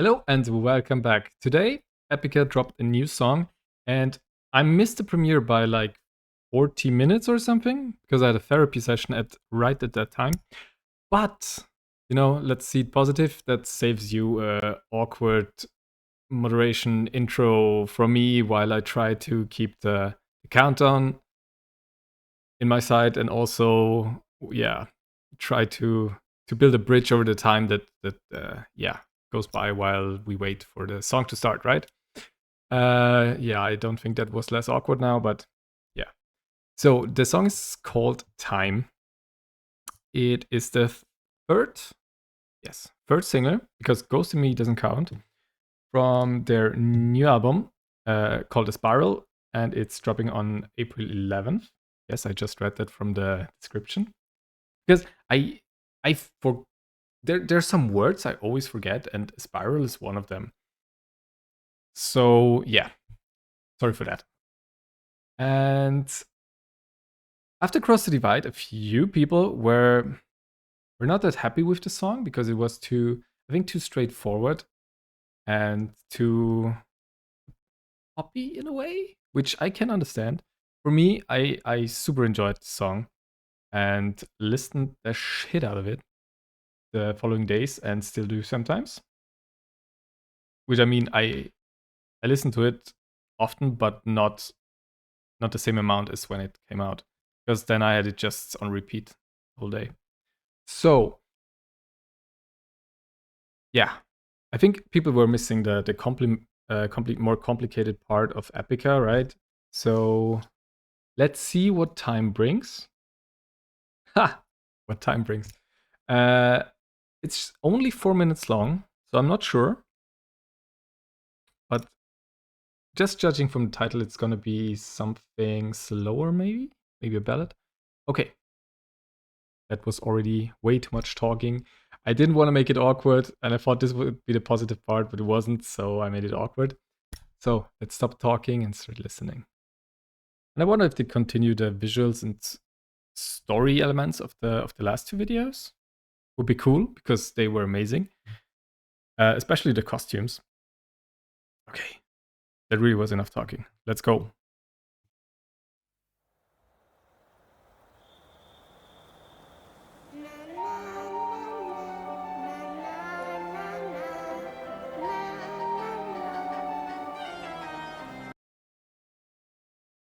Hello and welcome back. Today, Epica dropped a new song, and I missed the premiere by like 40 minutes or something because I had a therapy session right at that time. But let's see it positive. That saves you a awkward moderation intro from me while I try to keep the countdown in my side and also try to build a bridge over the time that goes by while we wait for the song to start, right? I don't think that was less awkward now, but yeah. So the song is called Time. It is the third single, because Ghost in Me doesn't count, from their new album called The Spiral, and it's dropping on April 11th. Yes, I just read that from the description. Because there's some words I always forget, and spiral is one of them. So yeah, sorry for that. And after Cross the Divide, a few people were not that happy with the song because it was too straightforward and too poppy in a way, which I can understand. For me, I super enjoyed the song and listened the shit out of it the following days and still do sometimes. Which I mean, I listen to it often, but not the same amount as when it came out, because then I had it just on repeat all day. So yeah, I think people were missing the complete more complicated part of Epica, right? So let's see what time brings. Ha! What time brings. It's only 4 minutes long, so I'm not sure. But just judging from the title, it's gonna be something slower, maybe a ballad. Okay. That was already way too much talking. I didn't want to make it awkward, and I thought this would be the positive part, but it wasn't, so I made it awkward. So let's stop talking and start listening. And I wonder if they continue the visuals and story elements of the last two videos. Would be cool because they were amazing, especially the costumes. Okay, that really was enough talking. Let's go.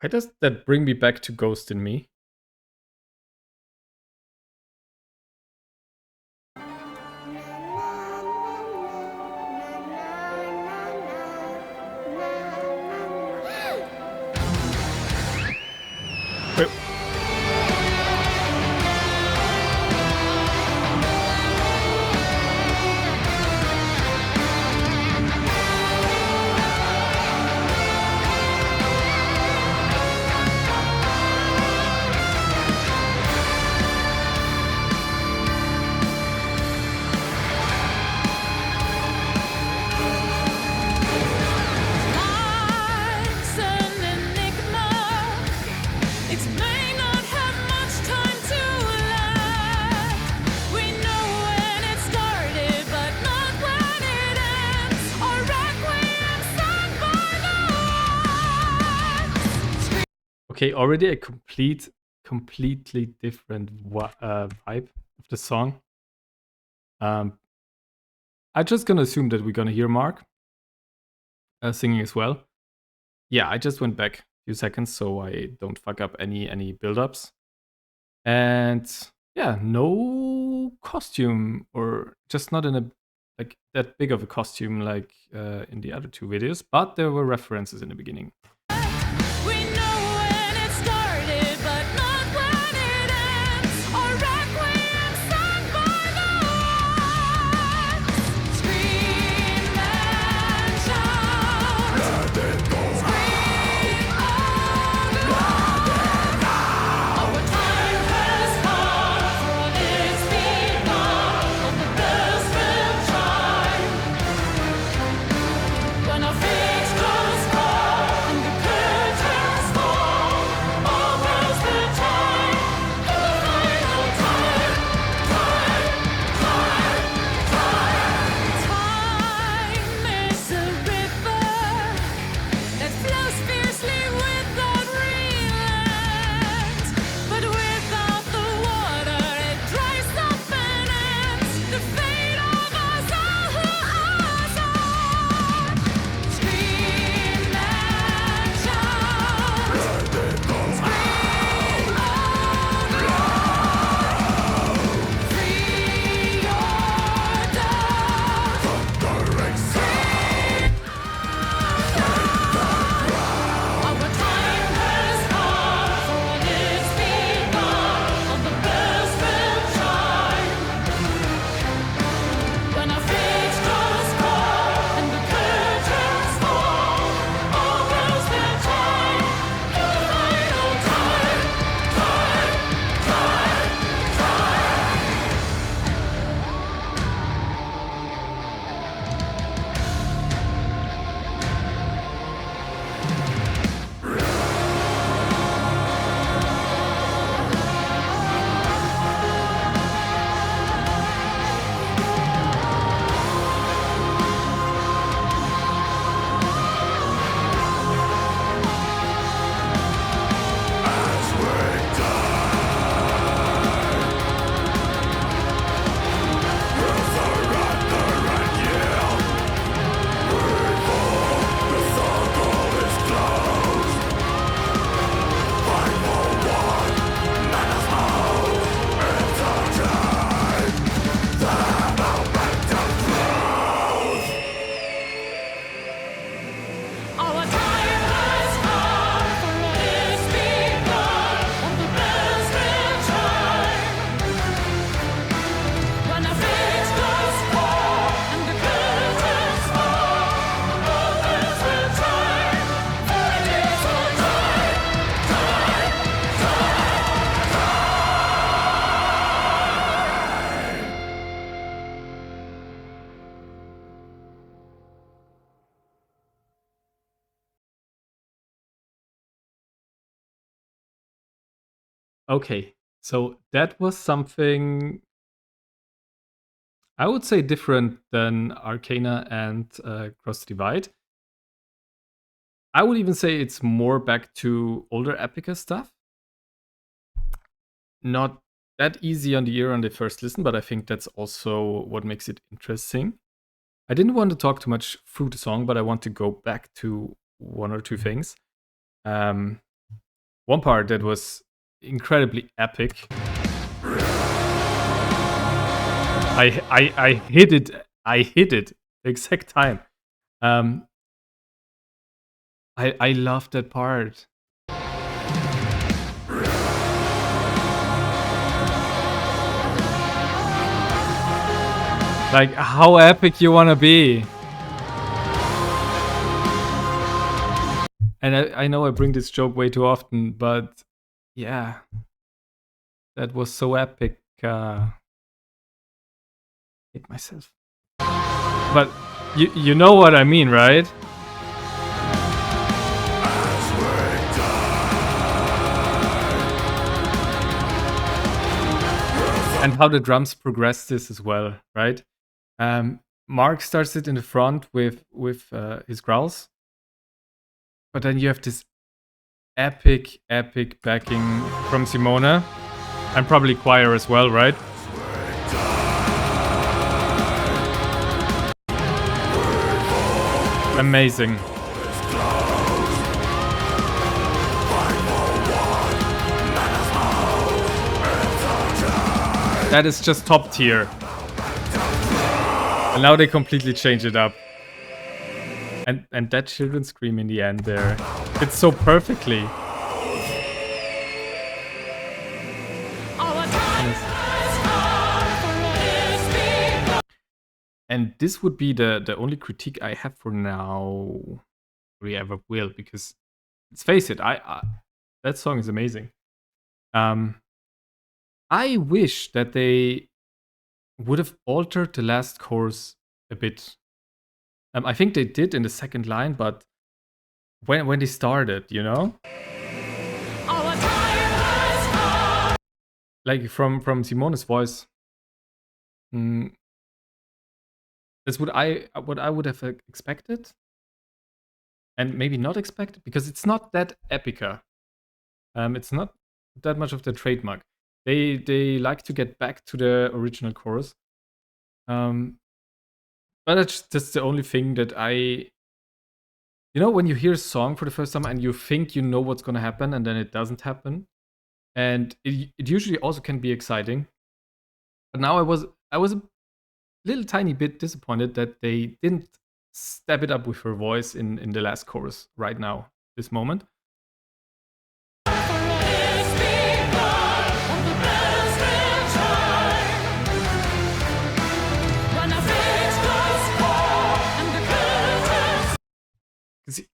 Why does that bring me back to Ghost in Me? Wait. Okay, already a completely different vibe of the song. I'm just gonna assume that we're gonna hear Mark singing as well. Yeah, I just went back a few seconds so I don't fuck up any build-ups. And yeah, no costume, or just not in a like that big of a costume like in the other two videos, but there were references in the beginning. When our feet close, and the curtains fall. Okay, so that was something I would say different than Arcana and Cross the Divide. I would even say it's more back to older Epica stuff. Not that easy on the ear on the first listen, but I think that's also what makes it interesting. I didn't want to talk too much through the song, but I want to go back to one or two things. One part that was incredibly epic. I hit it. I hit it exact time. I love that part. Like how epic you wanna be. And I know I bring this joke way too often, but yeah, that was so epic. Hate myself. But you know what I mean, right? And how the drums progress this as well, right? Mark starts it in the front with his growls, but then you have this epic backing from Simona, and probably choir as well, right? Amazing. That is just top tier. And now they completely change it up. And that children's scream in the end there. It's so perfectly. And this would be the only critique I have for now. We ever will, because let's face it, I that song is amazing. I wish that they would have altered the last chorus a bit. I think they did in the second line, but when they started, you know, like from Simone's voice, that's what I would have expected, and maybe not expected, because it's not that Epica. It's not that much of the trademark. They like to get back to the original chorus. But that's the only thing that you know, when you hear a song for the first time and you think you know what's gonna happen, and then it doesn't happen, and it usually also can be exciting. But now I was a little tiny bit disappointed that they didn't step it up with her voice in the last chorus right now, this moment.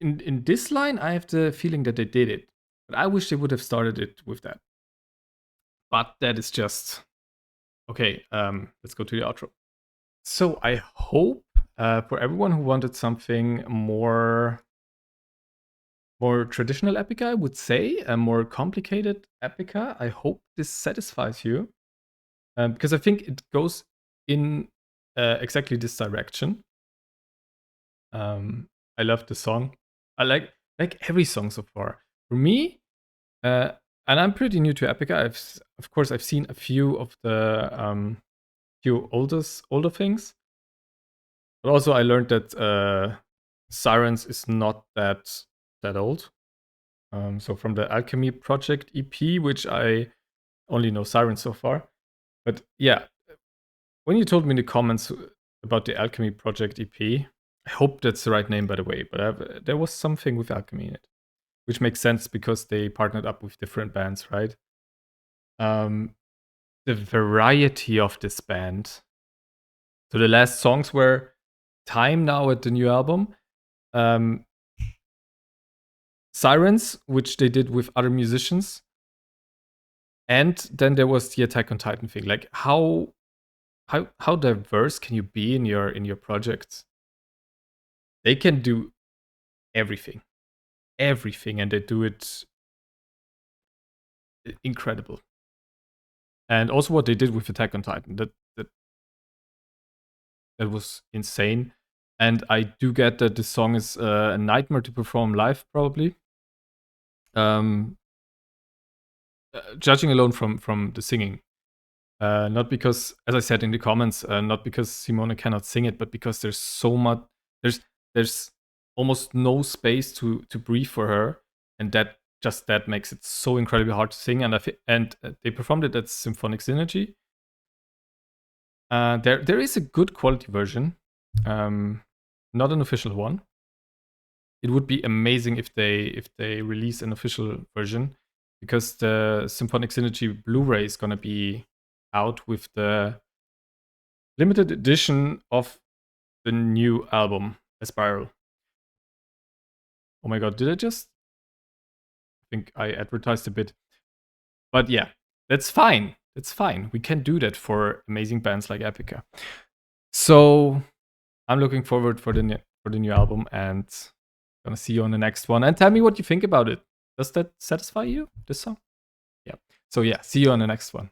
In this line, I have the feeling that they did it, but I wish they would have started it with that. But that is just okay. Let's go to the outro. So I hope for everyone who wanted something more traditional Epica, I would say a more complicated Epica. I hope this satisfies you, because I think it goes in exactly this direction. I love the song. I like every song so far. For me, and I'm pretty new to Epica. Of course I've seen a few of the few older things, but also I learned that Sirens is not that old. So from the Alchemy Project EP, which I only know Sirens so far. But yeah, when you told me in the comments about the Alchemy Project EP, I hope that's the right name, by the way, but there was something with Alchemy in it, which makes sense because they partnered up with different bands, right? The variety of this band. So the last songs were T.I.M.E now at the new album. Sirens, which they did with other musicians. And then there was the Attack on Titan thing. Like how diverse can you be in your projects? They can do everything. Everything, and they do it incredible. And also what they did with Attack on Titan, that was insane. And I do get that this song is a nightmare to perform live, probably. Judging alone from the singing. Not because, as I said in the comments, not because Simone cannot sing it, but because there's so much, there's almost no space to breathe for her, and that makes it so incredibly hard to sing. And they performed it at Symphonic Synergy. There is a good quality version, not an official one. It would be amazing if they release an official version, because the Symphonic Synergy Blu-ray is gonna be out with the limited edition of the new album, A Spiral. Oh my god, did I just? I think I advertised a bit. But yeah, that's fine. That's fine. We can do that for amazing bands like Epica. So I'm looking forward for the new album, and gonna see you on the next one. And tell me what you think about it. Does that satisfy you, this song? Yeah. So yeah, see you on the next one.